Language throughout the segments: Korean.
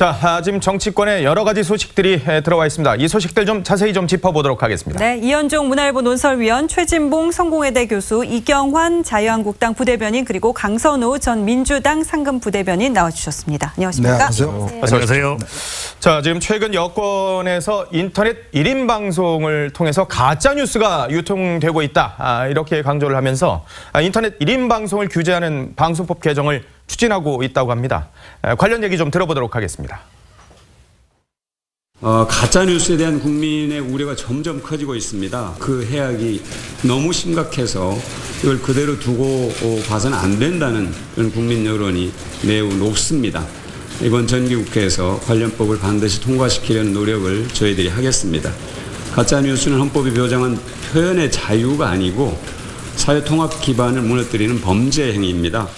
자, 지금 정치권에 여러 가지 소식들이 들어와 있습니다. 이 소식들 좀 자세히 좀 짚어보도록 하겠습니다. 네, 이현종 문화일보 논설위원, 최진봉 성공회대 교수, 이경환 자유한국당 부대변인, 그리고 강선우 전 민주당 상금 부대변인 나와주셨습니다. 안녕하십니까? 네, 안녕하세요. 안녕하세요. 자, 지금 최근 여권에서 인터넷 1인 방송을 통해서 가짜 뉴스가 유통되고 있다, 이렇게 강조를 하면서 인터넷 1인 방송을 규제하는 방송법 개정을 추진하고 있다고 합니다. 관련 얘기 좀 들어보도록 하겠습니다. 가짜 뉴스에 대한 국민의 우려가 점점 커지고 있습니다. 그 해악이 너무 심각해서 이걸 그대로 두고 봐서는 안 된다는 국민 여론이 매우 높습니다. 이번 정기국회에서 관련법을 반드시 통과시키려는 노력을 저희들이 하겠습니다. 가짜 뉴스는 헌법이 보장한 표현의 자유가 아니고 사회통합 기반을 무너뜨리는 범죄 행위입니다.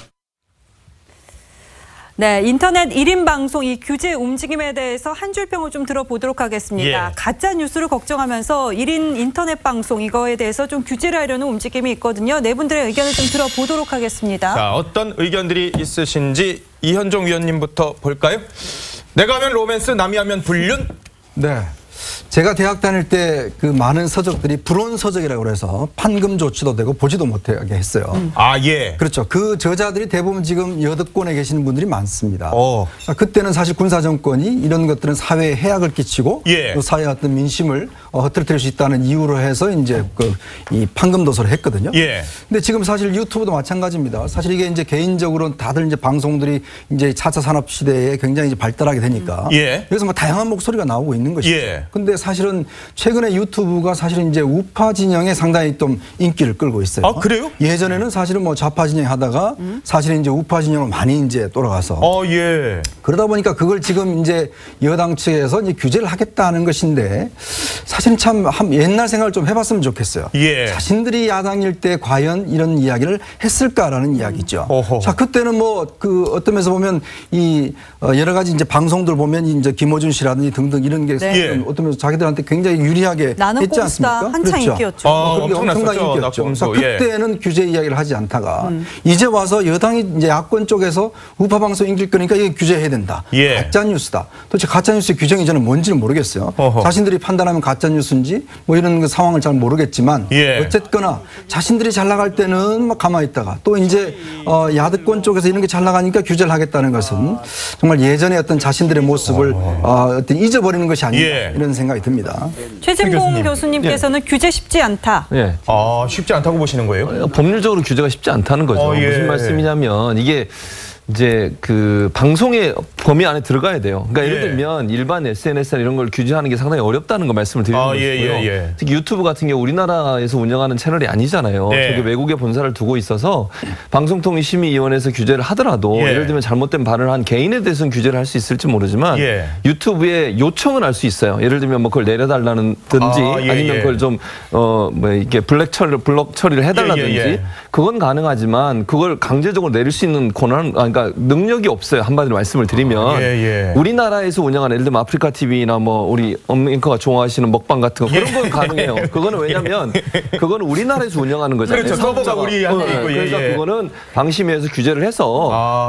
네, 인터넷 1인 방송 이 규제 움직임에 대해서 한 줄 평을 좀 들어보도록 하겠습니다. 가짜 뉴스를 걱정하면서 1인 인터넷 방송 이거에 대해서 좀 규제를 하려는 움직임이 있거든요. 네 분들의 의견을 좀 들어보도록 하겠습니다. 자, 어떤 의견들이 있으신지 이현종 위원님부터 볼까요? 내가 하면 로맨스, 남이 하면 불륜? 네. 제가 대학 다닐 때 그 많은 서적들이 불온 서적이라고 해서 판금 조치도 되고 보지도 못하게 했어요. 아, 예. 그렇죠. 그 저자들이 대부분 지금 여득권에 계시는 분들이 많습니다. 그때는 사실 군사정권이 이런 것들은 사회에 해악을 끼치고 또 사회의 어떤 민심을 흐트러뜨릴 수 있다는 이유로 해서 이제 이 판금 도서를 했거든요. 근데 지금 사실 유튜브도 마찬가지입니다. 사실 이게 이제 개인적으로 다들 이제 방송들이 이제 4차 산업 시대에 굉장히 이제 발달하게 되니까 그래서 뭐 다양한 목소리가 나오고 있는 것이죠. 근데 사실은 최근에 유튜브가 사실은 이제 우파 진영에 상당히 좀 인기를 끌고 있어요. 아, 그래요? 예전에는 사실은 뭐 좌파 진영 하다가 사실은 이제 우파 진영으로 많이 이제 돌아가서 그러다 보니까 그걸 지금 이제 여당 측에서 이제 규제를 하겠다는 것인데 사실은 참 옛날 생각을 좀 해봤으면 좋겠어요. 자신들이 야당일 때 과연 이런 이야기를 했을까라는 이야기죠. 자, 그때는 뭐 그 어떤 면에서 보면 이 여러 가지 이제 방송들 보면 이제 김어준 씨라든지 등등 이런 게 어떤 면에서 자기들한테 굉장히 유리하게 했지 않습니까? 한창 인기였죠. 엄청난 인기였죠. 그때는 규제 이야기를 하지 않다가 이제 와서 여당이 이제 야권 쪽에서 우파 방송 인기를 끄니까 이게 규제해야 된다. 가짜 뉴스다. 도대체 가짜 뉴스의 규정이 저는 뭔지는 모르겠어요. 자신들이 판단하면 가짜 뉴스인지 뭐 이런 그 상황을 잘 모르겠지만 어쨌거나 자신들이 잘 나갈 때는 막 가만히 있다가 또 이제 야득권 쪽에서 이런 게 잘 나가니까 규제를 하겠다는 것은 정말 예전의 어떤 자신들의 모습을 어떤 잊어버리는 것이 아닌가 이런 생각이 듭니다. 최진봉 교수님께서는 규제 쉽지 않다. 쉽지 않다고 보시는 거예요? 법률적으로 규제가 쉽지 않다는 거죠. 무슨 말씀이냐면 이게 이제 그 방송의 범위 안에 들어가야 돼요. 그러니까 예를 들면 일반 SNS나 이런 걸 규제하는 게 상당히 어렵다는 거 말씀을 드리는 것이고요. 특히 유튜브 같은 경우 우리나라에서 운영하는 채널이 아니잖아요. 저게 외국에 본사를 두고 있어서 방송통신심의위원회에서 규제를 하더라도 예를 들면 잘못된 발언을 한 개인에 대해서는 규제를 할 수 있을지 모르지만 유튜브에 요청은 할 수 있어요. 예를 들면 뭐 그걸 내려달라는 든지 아니면 그걸 좀 뭐 이렇게 블록 처리를 해달라든지 그건 가능하지만 그걸 강제적으로 내릴 수 있는 권한은 그러니까 능력이 없어요. 한마디로 말씀을 드리면 우리나라에서 운영하는 예를 들면 아프리카 TV나 뭐 우리 앵커가 좋아하시는 먹방 같은 거 그런 건 가능해요. 그거는 왜냐면 그거는 우리나라에서 운영하는 거잖아요. 그렇죠. 서버가 우리한테 있고. 그래서 그거는 방심위에서 규제를 해서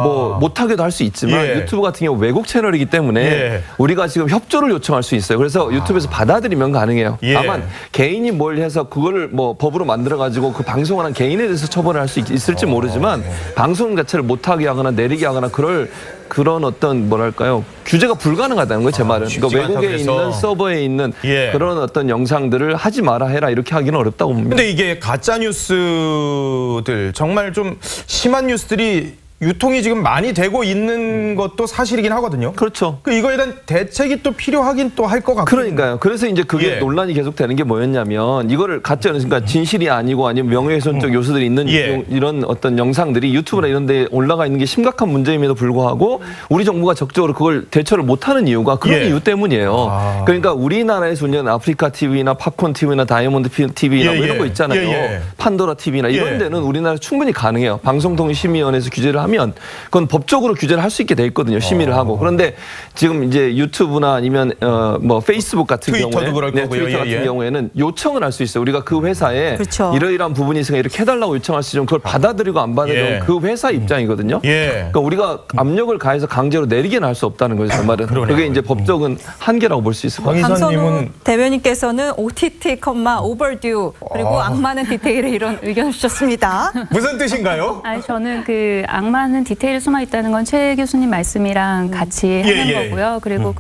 뭐 못하게도 할 수 있지만 유튜브 같은 경우 외국 채널이기 때문에 우리가 지금 협조를 요청할 수 있어요. 그래서 유튜브에서 받아들이면 가능해요. 다만 개인이 뭘 해서 그거를 뭐 법으로 만들어 가지고 그 방송하는 개인에 대해서 처벌을 할 수 있을지 모르지만 방송 자체를 못하게 하거나 내리게 하거나 그런 어떤 뭐랄까요 규제가 불가능하다는 거예요. 제 말은. 그러니까 외국에 있는 서버에 있는 그런 어떤 영상들을 하지 마라 해라 이렇게 하기는 어렵다고 봅니다. 근데 이게 가짜 뉴스들 정말 좀 심한 뉴스들이 유통이 지금 많이 되고 있는 것도 사실이긴 하거든요. 그렇죠. 이거에 대한 대책이 또 필요하긴 또 할 것 같고. 그러니까요. 그래서 이제 그게 논란이 계속되는 게 뭐였냐면 이거를 가짜 그러니까 진실이 아니고 아니면 명예훼손적 요소들이 있는 이런 어떤 영상들이 유튜브나 이런 데 올라가 있는 게 심각한 문제임에도 불구하고 우리 정부가 적극적으로 그걸 대처를 못하는 이유가 그런 이유 때문이에요. 그러니까 우리나라에서 운영하는 아프리카 TV나 팝콘 TV나 다이아몬드 TV나 뭐 이런 거 있잖아요. 판도라 TV나 이런 데는 우리나라 충분히 가능해요. 방송통신심의위원회에서 규제를 하면 그건 법적으로 규제를 할 수 있게 돼 있거든요. 심의를 하고. 그런데 지금 이제 유튜브나 아니면 뭐 페이스북 같은 트위터도 경우에 그럴 거고요. 트위터 같은 경우에는 요청을 할 수 있어요. 우리가 그 회사에 그렇죠. 이러이러한 부분이 있으니까 이렇게 해달라고 요청할 수 있으면 그걸 받아들이고 안 받아들이면 그 회사 입장이거든요. 그러니까 우리가 압력을 가해서 강제로 내리게는 할 수 없다는 거죠. 그 말은. 그게 이제 법적인 한계라고 볼 수 있을 것 같아요. 강선우 대변인께서는 OTT, overdue 그리고 악마는 디테일에 이런 의견을 주셨습니다. 무슨 뜻인가요? 아니, 저는 그 악마는 디테일에 숨어 있다는 건 최 교수님 말씀이랑 같이 하는 거고요. 그리고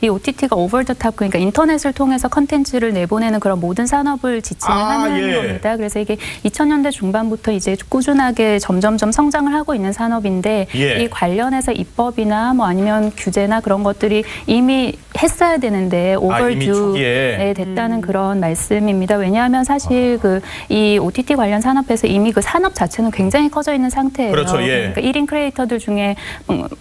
이 OTT가 over the top, 그러니까 인터넷을 통해서 컨텐츠를 내보내는 그런 모든 산업을 지칭하는 겁니다. 그래서 이게 2000년대 중반부터 이제 꾸준하게 점점점 성장을 하고 있는 산업인데 이 관련해서 입법이나 뭐 아니면 규제나 그런 것들이 이미 했어야 되는데 overdue 됐다는 그런 말씀입니다. 왜냐하면 사실 이 OTT 관련 산업에서 이미 그 산업 자체는 굉장히 커져 있는 상태예요. 그렇죠. 그러니까 1인 크리에이터들 중에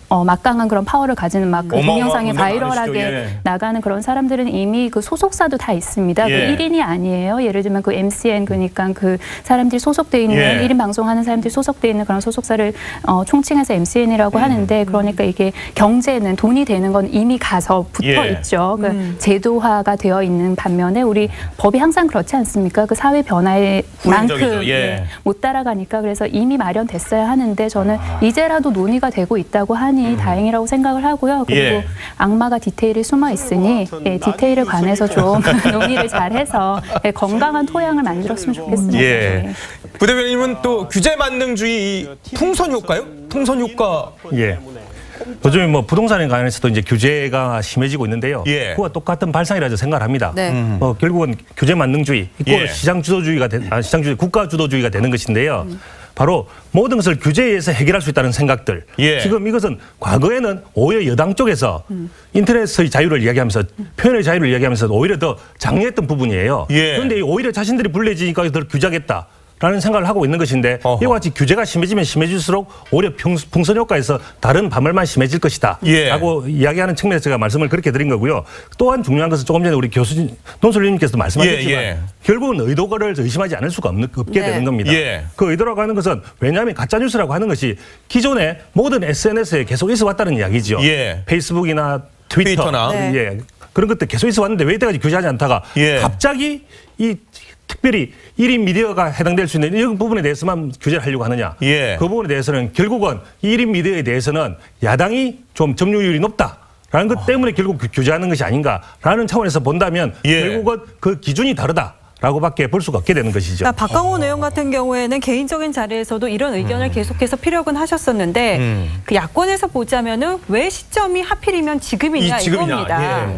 막강한 그런 파워를 가지는 막 그 동영상이 바이럴하게 나가는 그런 사람들은 이미 그 소속사도 다 있습니다. 그 1인이 아니에요. 예를 들면 그 MCN, 그러니까 그 사람들이 소속돼 있는 1인 방송하는 사람들이 소속돼 있는 그런 소속사를 총칭해서 MCN이라고 하는데, 그러니까 이게 경제는 돈이 되는 건 이미 가서 붙어 있죠. 그러니까 제도화가 되어 있는 반면에 우리 법이 항상 그렇지 않습니까? 그 사회 변화에 만큼 못 따라가니까 그래서 이미 마련됐어야 하는데 저는 이제라도 논의가 되고 있다고 하니 다행이라고 생각을 하고요. 그리고 악마가 디테일에 숨어 있으니 디테일에 관해서 좀 논의를 잘해서 건강한 토양을 만들었으면 좋겠습니다. 부대변인님은 또 규제 만능주의 풍선 효과요? 풍선 효과. 요즘에 뭐 부동산에 관해서도 이제 규제가 심해지고 있는데요. 그와 똑같은 발상이라고 생각을 합니다. 결국은 규제 만능주의, 시장 주도주의가 국가 주도주의가 되는 것인데요. 바로 모든 것을 규제에 의해서 해결할 수 있다는 생각들. 지금 이것은 과거에는 오히려 여당 쪽에서 인터넷의 자유를 이야기하면서 표현의 자유를 이야기하면서 오히려 더 장려했던 부분이에요. 그런데 오히려 자신들이 불리해지니까 더 규제하겠다 라는 생각을 하고 있는 것인데 이와 같이 규제가 심해지면 심해질수록 오히려 풍선 효과에서 다른 반발만 심해질 것이다 라고 이야기하는 측면에서 제가 말씀을 그렇게 드린 거고요. 또한 중요한 것은 조금 전에 우리 교수님, 논설위님께서도 말씀하셨지만 결국은 의도를 의심하지 않을 수가 없게 되는 겁니다. 그 의도라고 하는 것은 왜냐하면 가짜뉴스라고 하는 것이 기존에 모든 SNS에 계속 있어 왔다는 이야기죠. 페이스북이나 트위터나 그런 것들 계속 있어 왔는데 왜 이때까지 규제하지 않다가 갑자기 특별히 1인 미디어가 해당될 수 있는 이런 부분에 대해서만 규제를 하려고 하느냐. 그 부분에 대해서는 결국은 1인 미디어에 대해서는 야당이 좀 점유율이 높다라는 것 때문에 결국 규제하는 것이 아닌가라는 차원에서 본다면 결국은 그 기준이 다르다. 라고밖에 볼 수가 없게 되는 것이죠. 그러니까 박강원 의원 같은 경우에는 개인적인 자리에서도 이런 의견을 계속해서 피력은 하셨었는데 그 야권에서 보자면은 왜 시점이 하필이면 지금이냐 이겁니다.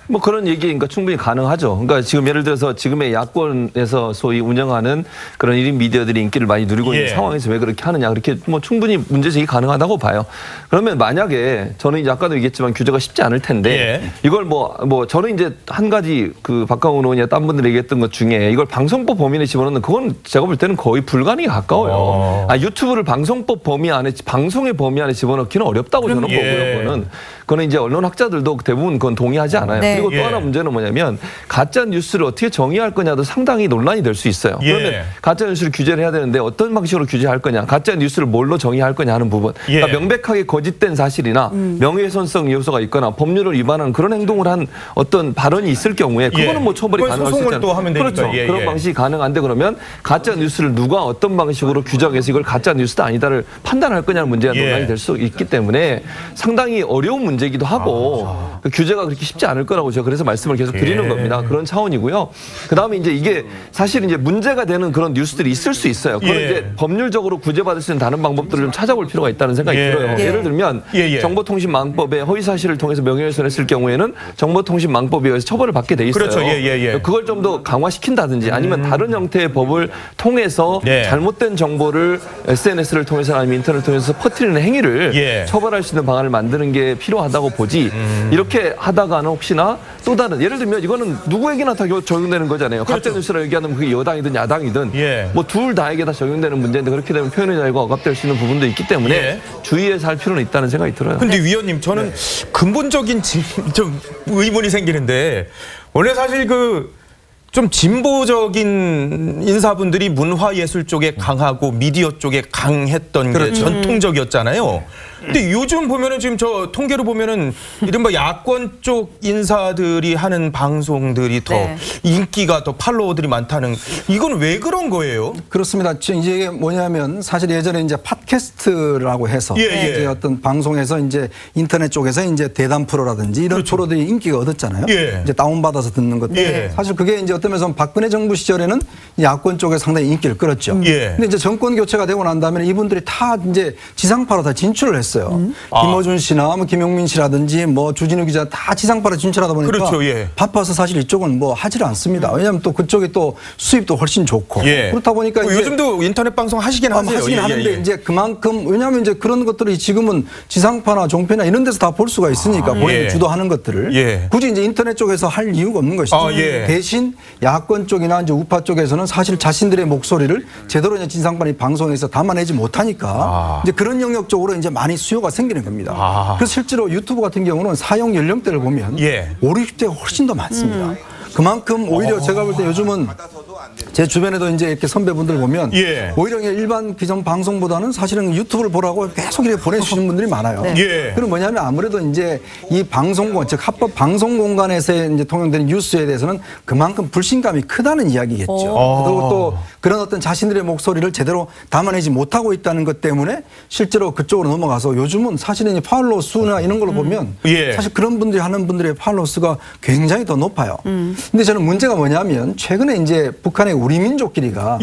뭐 그런 얘기가 충분히 가능하죠. 그러니까 지금 예를 들어서 지금의 야권에서 소위 운영하는 그런 1인 미디어들이 인기를 많이 누리고 있는 상황에서 왜 그렇게 하느냐, 그렇게 뭐 충분히 문제제기 가능하다고 봐요. 그러면 만약에 저는 이제 아까도 얘기했지만 규제가 쉽지 않을 텐데 이걸 뭐 저는 이제 한 가지 그 박강원 의원이나 딴 분들이 얘기했던 것 중에 이걸 방송법 범위 안에 집어넣는 그건 제가 볼 때는 거의 불가능에 가까워요. 유튜브를 방송법 범위 안에, 방송의 범위 안에 집어넣기는 어렵다고 저는 보고요. 그거는 이제 언론학자들도 대부분 그건 동의하지 않아요. 그리고 또 하나 문제는 뭐냐면 가짜 뉴스를 어떻게 정의할 거냐도 상당히 논란이 될 수 있어요. 그러면 가짜 뉴스를 규제를 해야 되는데 어떤 방식으로 규제할 거냐, 가짜 뉴스를 뭘로 정의할 거냐 하는 부분. 그러니까 명백하게 거짓된 사실이나 명예훼손성 요소가 있거나 법률을 위반하는 그런 행동을 한 어떤 발언이 있을 경우에 그거는 뭐 처벌이 가능할 수 있잖아요. 또 하면 되니까. 그렇죠. 그런 방식이 가능한데 그러면 가짜 뉴스를 누가 어떤 방식으로 규정해서 이걸 가짜 뉴스다 아니다를 판단할 거냐는 문제가 논란이 될 수 있기 때문에 상당히 어려운 문제이기도 하고 그 규제가 그렇게 쉽지 않을 거라고 제가 그래서 말씀을 계속 드리는 겁니다. 그런 차원이고요. 그다음에 이제 이게 사실 이제 문제가 되는 그런 뉴스들이 있을 수 있어요. 그건 이제 법률적으로 구제받을 수 있는 다른 방법들을 좀 찾아볼 필요가 있다는 생각이 들어요. 예를 들면 정보통신망법에 허위사실을 통해서 명예훼손했을 경우에는 정보통신망법에 의해서 처벌을 받게 돼 있어요. 그렇죠. 그걸 좀 더 강화시킨다든지 아니면 다른 형태의 법을 통해서 잘못된 정보를 SNS를 통해서 아니면 인터넷을 통해서 퍼뜨리는 행위를 처벌할 수 있는 방안을 만드는 게 필요하다고 보지 이렇게 하다가는 혹시나 또 다른 예를 들면 이거는 누구에게나 다 적용되는 거잖아요. 가짜뉴스라고 얘기하면 그게 여당이든 야당이든 뭐 둘 다에게 다 적용되는 문제인데 그렇게 되면 표현의 자유가 억압될 수 있는 부분도 있기 때문에 주의해서 할 필요는 있다는 생각이 들어요. 근데 위원님 저는 근본적인 좀 의문이 생기는데 원래 사실 그 좀 진보적인 인사분들이 문화예술 쪽에 강하고 미디어 쪽에 강했던 게 전통적이었잖아요. 근데 요즘 보면은 지금 저 통계로 보면은 이른바 야권 쪽 인사들이 하는 방송들이 더 인기가 더 팔로워들이 많다는, 이건 왜 그런 거예요? 그렇습니다. 이제 이게 뭐냐면 사실 예전에 이제 팟캐스트라고 해서 이제 어떤 방송에서 이제 인터넷 쪽에서 이제 대담 프로라든지 이런 프로들이 인기가 얻었잖아요. 이제 다운받아서 듣는 것들. 사실 그게 이제 어떤 면에서 박근혜 정부 시절에는 야권 쪽에 상당히 인기를 끌었죠. 근데 이제 정권 교체가 되고 난 다음에 이분들이 다 이제 지상파로 다 진출을 했어요. 김어준 씨나 뭐 김용민 씨라든지 뭐 주진우 기자 다 지상파로 진출하다 보니까 바빠서 사실 이쪽은 뭐 하질 않습니다. 왜냐하면 또 그쪽이 또 수입도 훨씬 좋고 그렇다 보니까 요즘도 인터넷 방송 하시긴 하세요. 하시긴 하는데 이제 그만큼 왜냐하면 이제 그런 것들이 지금은 지상파나 종편이나 이런 데서 다 볼 수가 있으니까 본인이 주도하는 것들을 굳이 이제 인터넷 쪽에서 할 이유가 없는 것이죠. 대신 야권 쪽이나 이제 우파 쪽에서는 사실 자신들의 목소리를 제대로 이제 지상파 방송에서 담아내지 못하니까 이제 그런 영역 쪽으로 이제 많이 수요가 생기는 겁니다. 그래서 실제로 유튜브 같은 경우는 사용 연령대를 보면 5, 60대가 훨씬 더 많습니다. 그만큼 오히려 제가 볼 때 요즘은 제 주변에도 이제 이렇게 선배분들 보면 오히려 일반 기존 방송보다는 사실은 유튜브를 보라고 계속 이렇게 보내주시는 분들이 많아요. 그럼 뭐냐면 아무래도 이제 이 방송공, 즉 합법 방송 공간에서 이제 통용되는 뉴스에 대해서는 그만큼 불신감이 크다는 이야기겠죠. 그리고 또 그런 어떤 자신들의 목소리를 제대로 담아내지 못하고 있다는 것 때문에 실제로 그쪽으로 넘어가서 요즘은 사실은 이제 팔로워 수나 이런 걸로 보면 사실 그런 분들이 하는 분들의 팔로워 수가 굉장히 더 높아요. 근데 저는 문제가 뭐냐면 최근에 이제 북한의 우리 민족끼리가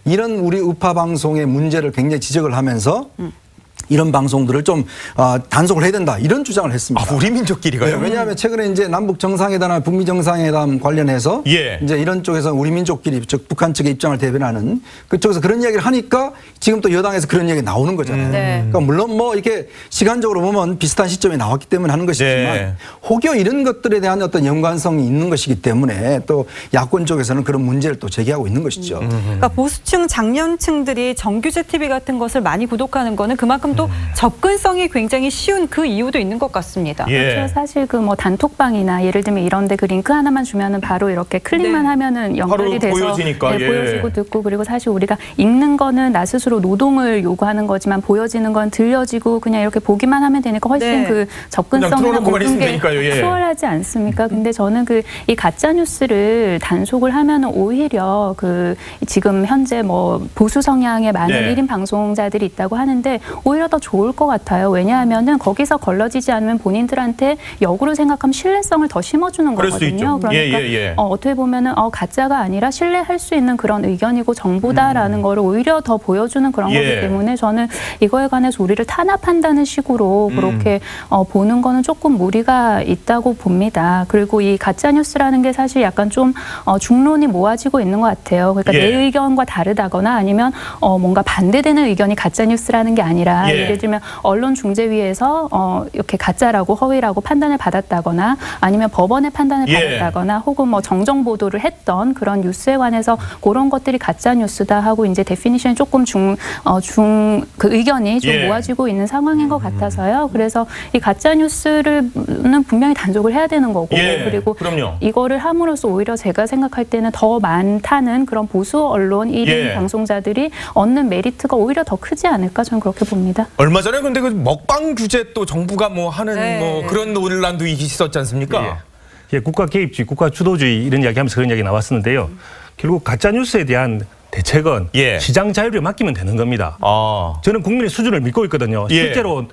이런 우리 우파 방송의 문제를 굉장히 지적을 하면서 이런 방송들을 좀 단속을 해야 된다 이런 주장을 했습니다. 우리 민족끼리가요? 왜냐하면 최근에 이제 남북 정상회담이나 북미 정상회담 관련해서 이제 이런 쪽에서 우리 민족끼리 즉 북한 측의 입장을 대변하는 그쪽에서 그런 이야기를 하니까 지금 또 여당에서 그런 이야기 나오는 거잖아요. 그러니까 물론 뭐 이렇게 시간적으로 보면 비슷한 시점에 나왔기 때문에 하는 것이지만 혹여 이런 것들에 대한 어떤 연관성이 있는 것이기 때문에 또 야권 쪽에서는 그런 문제를 또 제기하고 있는 것이죠. 그러니까 보수층, 장년층들이 정규제 TV 같은 것을 많이 구독하는 거는 그만큼 또 접근성이 굉장히 쉬운 그 이유도 있는 것 같습니다. 그렇죠. 사실 그 뭐 단톡방이나 예를 들면 이런데 그 링크 하나만 주면은 바로 이렇게 클릭만 하면은 연결이 돼서 보여지고 듣고, 그리고 사실 우리가 읽는 거는 나 스스로 노동을 요구하는 거지만 보여지는 건 들려지고 그냥 이렇게 보기만 하면 되니까 훨씬 그 접근성이나 모든 게 수월하지 않습니까? 근데 저는 그 이 가짜 뉴스를 단속을 하면은 오히려 그 지금 현재 뭐 보수 성향의 많은 1인 방송자들이 있다고 하는데 오히려 더 좋을 것 같아요. 왜냐하면은 거기서 걸러지지 않으면 본인들한테 역으로 생각하면 신뢰성을 더 심어주는 거거든요. 그러니까 어떻게 보면은 가짜가 아니라 신뢰할 수 있는 그런 의견이고 정보다라는 거를 오히려 더 보여주는 그런 거기 때문에 저는 이거에 관해서 우리를 탄압한다는 식으로 그렇게 보는 거는 조금 무리가 있다고 봅니다. 그리고 이 가짜 뉴스라는 게 사실 약간 좀 중론이 모아지고 있는 것 같아요. 그러니까 내 의견과 다르다거나 아니면 뭔가 반대되는 의견이 가짜 뉴스라는 게 아니라 예를 들면 언론중재위에서 이렇게 가짜라고 허위라고 판단을 받았다거나 아니면 법원의 판단을 받았다거나 혹은 뭐 정정 보도를 했던 그런 뉴스에 관해서 그런 것들이 가짜 뉴스다 하고 이제 데피니션이 조금 그 의견이 좀 모아지고 있는 상황인 것 같아서요. 그래서 이 가짜 뉴스는 분명히 단속을 해야 되는 거고 그리고 이거를 함으로써 오히려 제가 생각할 때는 더 많다는 그런 보수 언론 1인 방송자들이 얻는 메리트가 오히려 더 크지 않을까 저는 그렇게 봅니다. 얼마 전에 근데 그 먹방 규제 또 정부가 뭐 하는 뭐 그런 논란도 있었지 않습니까? 국가 개입주의, 국가 주도주의 이런 이야기하면서 그런 이야기 나왔었는데요. 결국 가짜 뉴스에 대한 대책은 시장 자유를 맡기면 되는 겁니다. 저는 국민의 수준을 믿고 있거든요. 실제로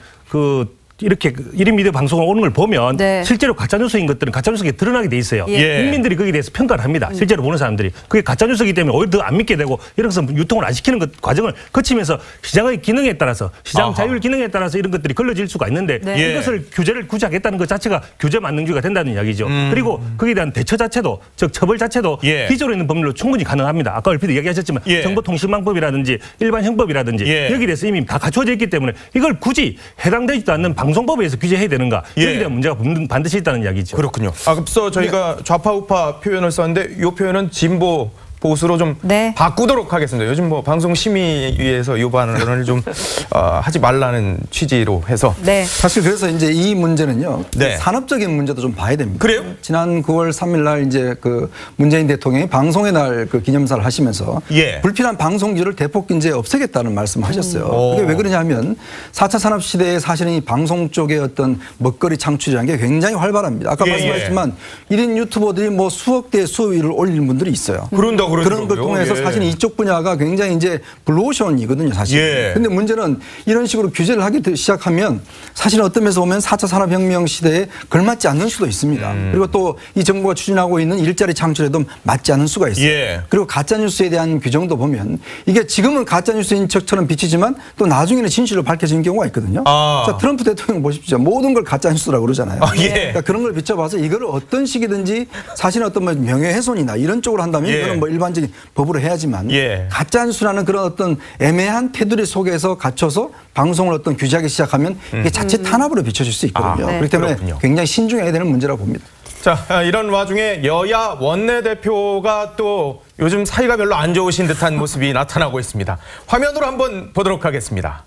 이렇게 1인 미디어 방송을 오는 걸 보면 실제로 가짜뉴스인 것들은 가짜뉴스가 드러나게 돼 있어요. 국민들이 거기에 대해서 평가를 합니다. 실제로 보는 사람들이. 그게 가짜뉴스이기 때문에 오히려 더 안 믿게 되고 이런 것은 유통을 안 시키는 과정을 거치면서 시장의 기능에 따라서 시장 자율 기능에 따라서 이런 것들이 걸러질 수가 있는데 이것을 규제를 굳이 하겠다는 것 자체가 규제 만능주의가 된다는 이야기죠. 그리고 거기에 대한 대처 자체도 즉 처벌 자체도 기존에 있는 법률로 충분히 가능합니다. 아까 얼핏 이야기하셨지만 정보통신망법이라든지 일반 형법이라든지 여기에 대해서 이미 다 갖춰져 있기 때문에 이걸 굳이 해당되지도 않는 방송법에서 규제해야 되는가 여기에 대한 문제가 반드시 있다는 이야기죠. 그렇군요. 앞서 저희가 좌파 우파 표현을 썼는데 이 표현은 진보 보수로 좀 바꾸도록 하겠습니다. 요즘 뭐 방송심의위에서 이 발언을 좀 하지 말라는 취지로 해서. 사실 그래서 이제 이 문제는요. 산업적인 문제도 좀 봐야 됩니다. 그래요? 지난 9월 3일 날 이제 그 문재인 대통령이 방송의 날 그 기념사를 하시면서 불필요한 방송주를 대폭 이제 없애겠다는 말씀하셨어요. 그게 왜 그러냐면 4차 산업 시대에 사실은 이 방송 쪽의 어떤 먹거리 창출이라는 게 굉장히 활발합니다. 아까 말씀하셨지만 1인 유튜버들이 뭐 수억 대의 수익을 올리는 분들이 있어요. 그런 걸 통해서 사실 이쪽 분야가 굉장히 이제 블루오션이거든요, 사실. 근데 문제는 이런 식으로 규제를 하기 시작하면 사실 어떤 면에서 보면 4차 산업혁명 시대에 걸맞지 않는 수도 있습니다. 그리고 또 이 정부가 추진하고 있는 일자리 창출에도 맞지 않는 수가 있어요. 그리고 가짜뉴스에 대한 규정도 보면 이게 지금은 가짜뉴스인 척처럼 비치지만 또 나중에는 진실로 밝혀지는 경우가 있거든요. 자, 트럼프 대통령 보십시오. 모든 걸 가짜뉴스라고 그러잖아요. 그러니까 그런 걸 비춰봐서 이거를 어떤 식이든지 사실은 어떤 뭐 명예훼손이나 이런 쪽으로 한다면 이거는 뭐 일반적인 법으로 해야지만 가짜뉴스라는 그런 어떤 애매한 테두리 속에서 갇혀서 방송을 어떤 규제하기 시작하면 이게 자체 탄압으로 비춰질 수 있거든요. 그렇기 때문에 굉장히 신중해야 되는 문제라고 봅니다. 자, 이런 와중에 여야 원내대표가 또 요즘 사이가 별로 안 좋으신 듯한 모습이 나타나고 있습니다. 화면으로 한번 보도록 하겠습니다.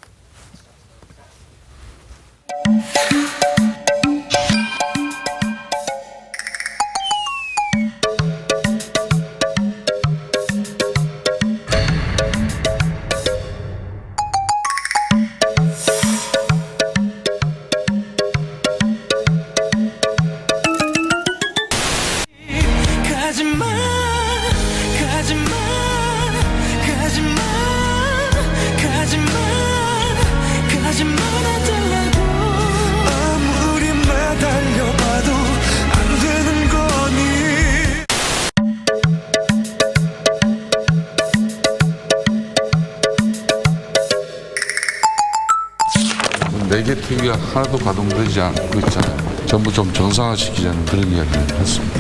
네개티비가 하나도 가동되지 않고 있잖아요. 전부 좀 정상화시키자는 그런 이야기를 했습니다.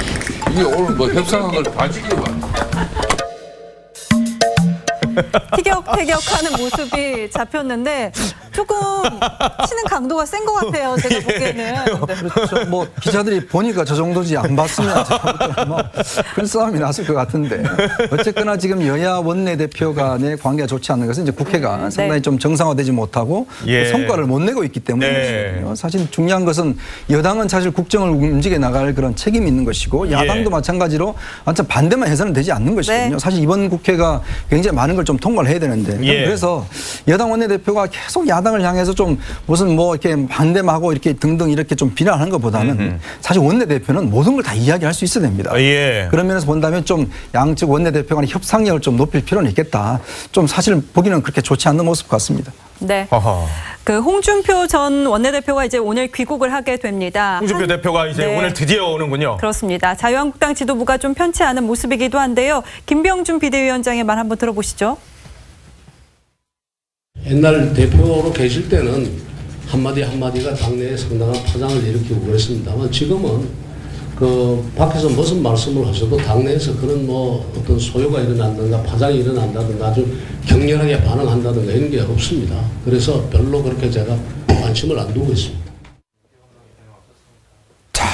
이게 오늘 뭐 협상한 걸 봐주기로 티격태격하는 모습이 잡혔는데 조금 치는 강도가 센 것 같아요. 제가 보기에는. 그렇죠. 뭐 기자들이 보니까 저 정도지 안 봤으면 큰 싸움이 났을 것 같은데 어쨌거나 지금 여야 원내대표 간의 관계가 좋지 않은 것은 이제 국회가 상당히 좀 정상화되지 못하고 성과를 못 내고 있기 때문이거든요. 사실 중요한 것은 여당은 사실 국정을 움직여 나갈 그런 책임이 있는 것이고 야당도 마찬가지로 완전 반대만 해서는 되지 않는 것이거든요. 사실 이번 국회가 굉장히 많은 걸 좀 통과를 해야 되는데 그래서 여당 원내대표가 계속 야당을 향해서 좀 무슨 뭐 이렇게 반대하고 이렇게 등등 이렇게 좀 비난하는 것보다는 사실 원내대표는 모든 걸 다 이야기할 수 있어야 됩니다. 그런 면에서 본다면 좀 양측 원내대표 간의 협상력을 좀 높일 필요는 있겠다. 좀 사실 보기는 그렇게 좋지 않는 모습 같습니다. 네. 그 홍준표 전 원내대표가 이제 오늘 귀국을 하게 됩니다. 홍준표 대표가 이제 오늘 드디어 오는군요. 그렇습니다. 자유한국당 지도부가 좀 편치 않은 모습이기도 한데요. 김병준 비대위원장의 말 한번 들어보시죠. 옛날 대표로 계실 때는 한마디 한마디가 당내에 상당한 파장을 일으키고 그랬습니다만 지금은 그 밖에서 무슨 말씀을 하셔도 당내에서 그런 뭐 어떤 소요가 일어난다든가 파장이 일어난다든가 아주 격렬하게 반응한다든가 이런 게 없습니다. 그래서 별로 그렇게 제가 관심을 안 두고 있습니다. 자,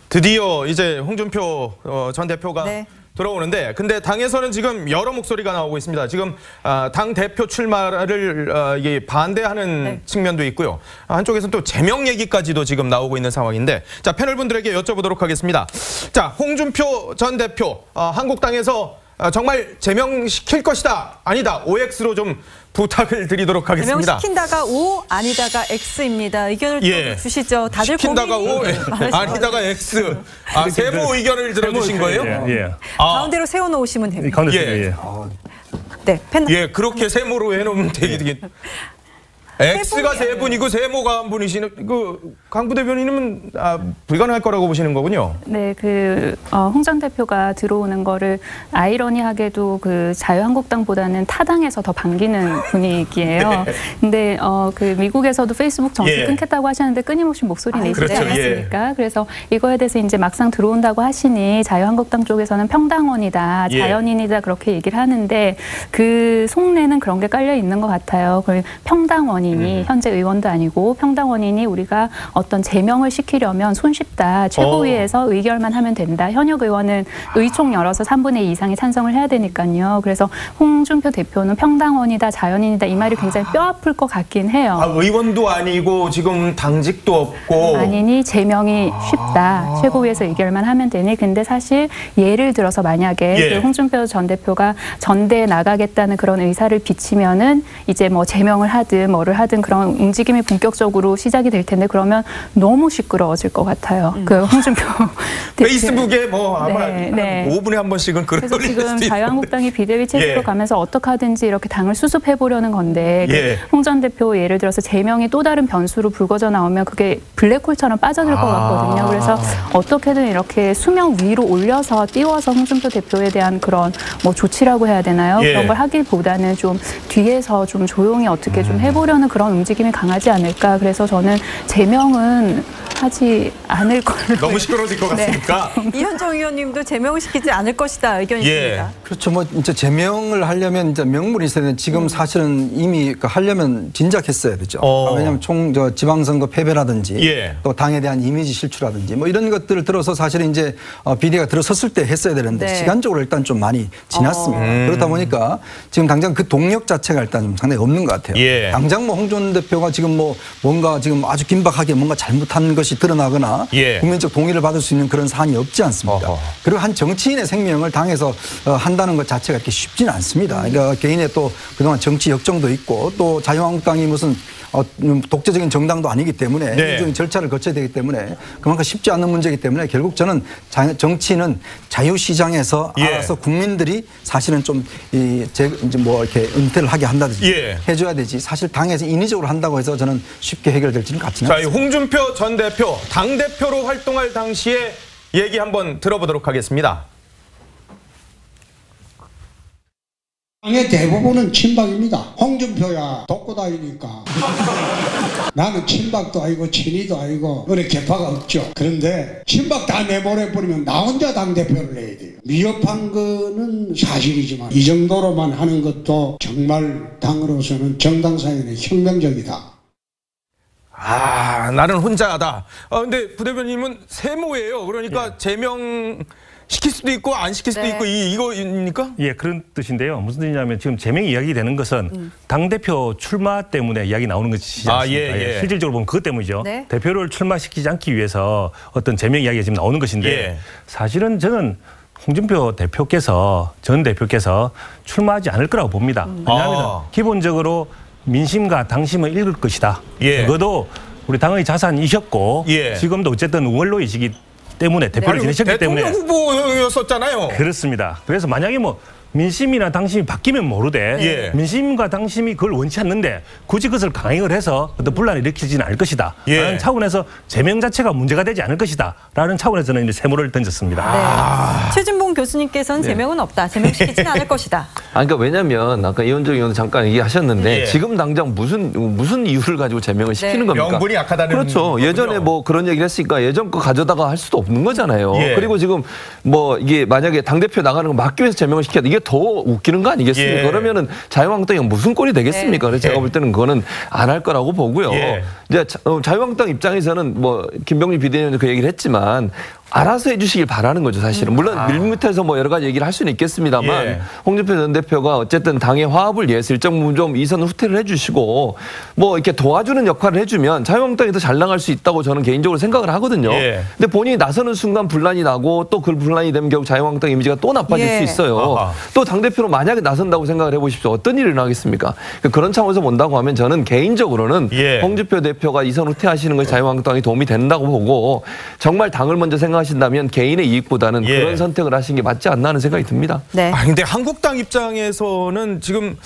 드디어 이제 홍준표 전 대표가 들어오는데 근데 당에서는 지금 여러 목소리가 나오고 있습니다. 지금 당 대표 출마를 반대하는 측면도 있고요. 한쪽에서는 또 제명 얘기까지도 지금 나오고 있는 상황인데 자 패널분들에게 여쭤보도록 하겠습니다. 자 홍준표 전 대표 한국당에서 정말 제명시킬 것이다 아니다 OX로 좀 부탁을 드리도록 하겠습니다. 제명시킨다가 O 아니다가 X입니다. 의견을 좀 주시죠. 다들 시킨다가 O 아니다가 X. 세모 의견을 들어주신 거예요? 가운데로 세워놓으시면 됩니다. 네, 그렇게 세모로 해놓으면 되게. X가 세 분이고 세모가 한 분이시는 강 부대변인은 불가능할 거라고 보시는 거군요. 네, 홍 전 대표가 들어오는 거를 아이러니하게도 자유한국당보다는 타당에서 더 반기는 분위기예요. 근데 미국에서도 페이스북 정치 끊겠다고 하셨는데 끊임없이 목소리 내시지 않았습니까? 그래서 이거에 대해서 이제 막상 들어온다고 하시니 자유한국당 쪽에서는 평당원이다, 자연인이다 그렇게 얘기를 하는데 그 속내는 그런 게 깔려 있는 것 같아요. 평당원이 원인이 현재 의원도 아니고 평당 원인이 우리가 어떤 제명을 시키려면 손쉽다. 최고위에서 의결만 하면 된다. 현역 의원은 의총 열어서 3분의 2 이상이 찬성을 해야 되니까요. 그래서 홍준표 대표는 평당원이다, 자연인이다 이 말이 굉장히 뼈아플 것 같긴 해요. 의원도 아니고 지금 당직도 없고. 아니니 제명이 쉽다. 최고위에서 의결만 하면 되니. 근데 사실 예를 들어서 만약에 그 홍준표 전 대표가 전대에 나가겠다는 그런 의사를 비치면은 이제 뭐 제명을 하든 뭐를 하든 그런 움직임이 본격적으로 시작이 될 텐데 그러면 너무 시끄러워질 것 같아요. 그 홍준표 페이스북에 뭐 아마 5분에 한 번씩은 그런 그래서 지금 자유한국당이 비대위 체제로 가면서 어떻게 하든지 이렇게 당을 수습해 보려는 건데 홍 전 대표 예를 들어서 제명이 또 다른 변수로 불거져 나오면 그게 블랙홀처럼 빠져들 것 같거든요. 그래서 어떻게든 이렇게 수명 위로 올려서 띄워서 홍준표 대표에 대한 그런 뭐 조치라고 해야 되나요? 그런 걸 하기보다는 좀 뒤에서 좀 조용히 어떻게 좀 해보려는 그런 움직임이 강하지 않을까. 그래서 저는 제명은 하지 않을 걸로. 너무 시끄러워질 것 같으니까. 이현정 의원님도 제명시키지 않을 것이다 의견이십니다. 그렇죠. 뭐 이제 제명을 하려면 이제 명분이 있어야 되는데 지금 사실은 이미 하려면 진작했어야 되죠. 왜냐하면 지방선거 패배라든지 또 당에 대한 이미지 실추라든지 뭐 이런 것들을 들어서 사실은 이제 비대위가 들어섰을 때 했어야 되는데 시간적으로 일단 좀 많이 지났습니다. 그렇다 보니까 지금 당장 그 동력 자체가 일단 좀 상당히 없는 것 같아요. 당장 뭐 홍 전 대표가 지금 뭐 뭔가 지금 아주 긴박하게 뭔가 잘못한 것이 드러나거나 국민적 동의를 받을 수 있는 그런 사안이 없지 않습니까? 그리고 한 정치인의 생명을 당에서 한다는 것 자체가 이렇게 쉽지는 않습니다. 그러니까 개인의 또 그동안 정치 역정도 있고 또 자유한국당이 무슨 독재적인 정당도 아니기 때문에 일종의 절차를 거쳐야 되기 때문에 그만큼 쉽지 않은 문제이기 때문에 결국 저는 정치는 자유시장에서 알아서 국민들이 사실은 좀 이제 뭐 이렇게 은퇴를 하게 한다든지 해줘야 되지 사실 당에서 인위적으로 한다고 해서 저는 쉽게 해결될지는 같지는 않습니다. 홍준표 전 대표 당대표로 활동할 당시에 얘기 한번 들어보도록 하겠습니다. 당의 대부분은 친박입니다. 홍준표야 돕고 다니니까. 나는 친박도 아니고 친이도 아니고 그래 개파가 없죠. 그런데 친박 다 내보내버리면 나 혼자 당대표를 해야 돼요. 미흡한 거는 사실이지만 이 정도로만 하는 것도 정말 당으로서는 정당사회는 혁명적이다. 나는 혼자 하다. 근데 부대변인님은 세모예요. 그러니까 제명 시킬 수도 있고 안 시킬 수도 있고 이거입니까? 예, 그런 뜻인데요. 무슨 뜻이냐면 지금 제명 이야기 되는 것은 당대표 출마 때문에 이야기 나오는 것이지 않습니까? 실질적으로 보면 그것 때문이죠. 대표를 출마시키지 않기 위해서 어떤 제명 이야기가 지금 나오는 것인데 사실은 저는 홍준표 대표께서 전 대표께서 출마하지 않을 거라고 봅니다. 왜냐하면 기본적으로 민심과 당심을 읽을 것이다. 적어도 우리 당의 자산이셨고 지금도 어쨌든 원로이시기 때문에 대표를 지내셨기 때문에 대통령 후보였었잖아요. 그렇습니다. 그래서 만약에 뭐 민심이나 당심이 바뀌면 모르되 민심과 당심이 그걸 원치 않는데 굳이 그것을 강행을 해서 어떤 분란을 일으키지는 않을 것이다 라는 차원에서 제명 자체가 문제가 되지 않을 것이다 라는 차원에서는 이제 세모를 던졌습니다. 최진봉 교수님께서는 제명은 없다. 제명시키지는 않을 것이다. 그러니까 왜냐하면 아까 이현정 의원도 잠깐 얘기하셨는데 지금 당장 무슨 이유를 가지고 제명을 시키는 겁니까? 명분이 약하다는 그렇죠. 예전에 뭐 그런 얘기를 했으니까 예전 거 가져다가 할 수도 없는 거잖아요. 그리고 지금 뭐 이게 만약에 당대표 나가는 거 막기 위해서 제명을 시켜야 돼. 이게 더 웃기는 거 아니겠습니까? 그러면은 자유한국당이 무슨 꼴이 되겠습니까? 그래서 제가 볼 때는 그거는 안 할 거라고 보고요. 이제 자유한국당 입장에서는 뭐 김병준 비대위원도 그 얘기를 했지만 알아서 해주시길 바라는 거죠, 사실은. 물론 밀밑에서 뭐 여러 가지 얘기를 할 수는 있겠습니다만 홍준표 전 대표가 어쨌든 당의 화합을 위해서 일정 부분 좀 이선 후퇴를 해주시고 뭐 이렇게 도와주는 역할을 해주면 자유한국당이 더 잘 나갈 수 있다고 저는 개인적으로 생각을 하거든요. 근데 본인이 나서는 순간 분란이 나고 또 그 분란이 되면 결국 자유한국당 이미지가 또 나빠질 수 있어요. 또 당대표로 만약에 나선다고 생각을 해보십시오. 어떤 일이 일어나겠습니까? 그런 차원에서 본다고 하면 저는 개인적으로는 홍준표 대표가 이선 후퇴하시는 것이 자유한국당이 도움이 된다고 보고 정말 당을 먼저 하신다면 개인의 이익보다는 그런 선택을 하신 게 맞지 않나 하는 생각이 듭니다. 근데 한국당 입장에서는 지금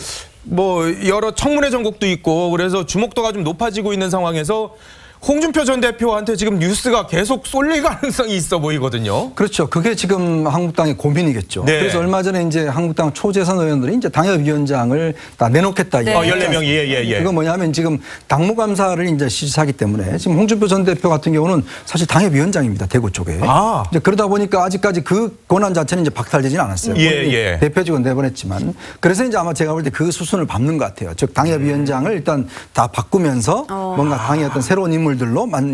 뭐 여러 청문회 전국도 있고 그래서 주목도가 좀 높아지고 있는 상황에서 홍준표 전 대표한테 지금 뉴스가 계속 쏠릴 가능성이 있어 보이거든요. 그렇죠. 그게 지금 한국당의 고민이겠죠. 네. 그래서 얼마 전에 이제 한국당 초재선 의원들이 이제 당협위원장을 다 내놓겠다. 네. 14명이 예. 그건 뭐냐면 지금 당무감사를 이제 실시하기 때문에 지금 홍준표 전 대표 같은 경우는 사실 당협위원장입니다. 대구 쪽에. 이제 그러다 보니까 아직까지 그 권한 자체는 이제 박탈되지는 않았어요. 대표직은 내보냈지만. 그래서 이제 아마 제가 볼 때 그 수순을 밟는 것 같아요. 즉 당협위원장을 일단 다 바꾸면서 뭔가 당의 어떤 새로운 인물들로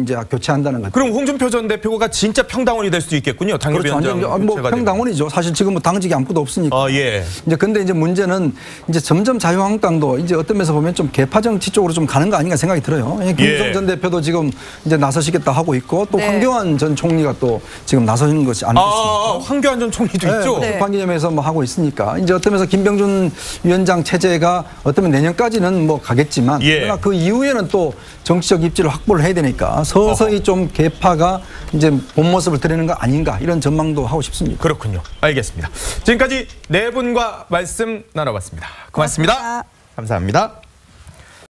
이제 교체한다는 거죠. 그럼 홍준표 전 대표가 진짜 평당원이 될 수도 있겠군요. 당협위원장. 그렇죠. 뭐 평당원이죠. 사실 지금 뭐 당직이 아무것도 없으니까. 이제 근데 이제 문제는 이제 점점 자유한국당도 이제 어떤 면에서 보면 좀 개파 정치 쪽으로 좀 가는 거 아닌가 생각이 들어요. 김무성 전 대표도 지금 이제 나서시겠다 하고 있고 또 황교안 전 총리가 또 지금 나서는 것이 아니겠습니까? 황교안 전 총리도 있죠. 급한 기념에서 뭐 하고 있으니까 이제 어떤 면에서 김병준 위원장 체제가 어쩌면 내년까지는 뭐 가겠지만 그러나 그 이후에는 또 정치적 입지를 확보를 해야 되니까 서서히 좀 개파가 이제 본 모습을 드리는 거 아닌가 이런 전망도 하고 싶습니다. 그렇군요. 알겠습니다. 지금까지 네 분과 말씀 나눠봤습니다. 고맙습니다. 감사합니다.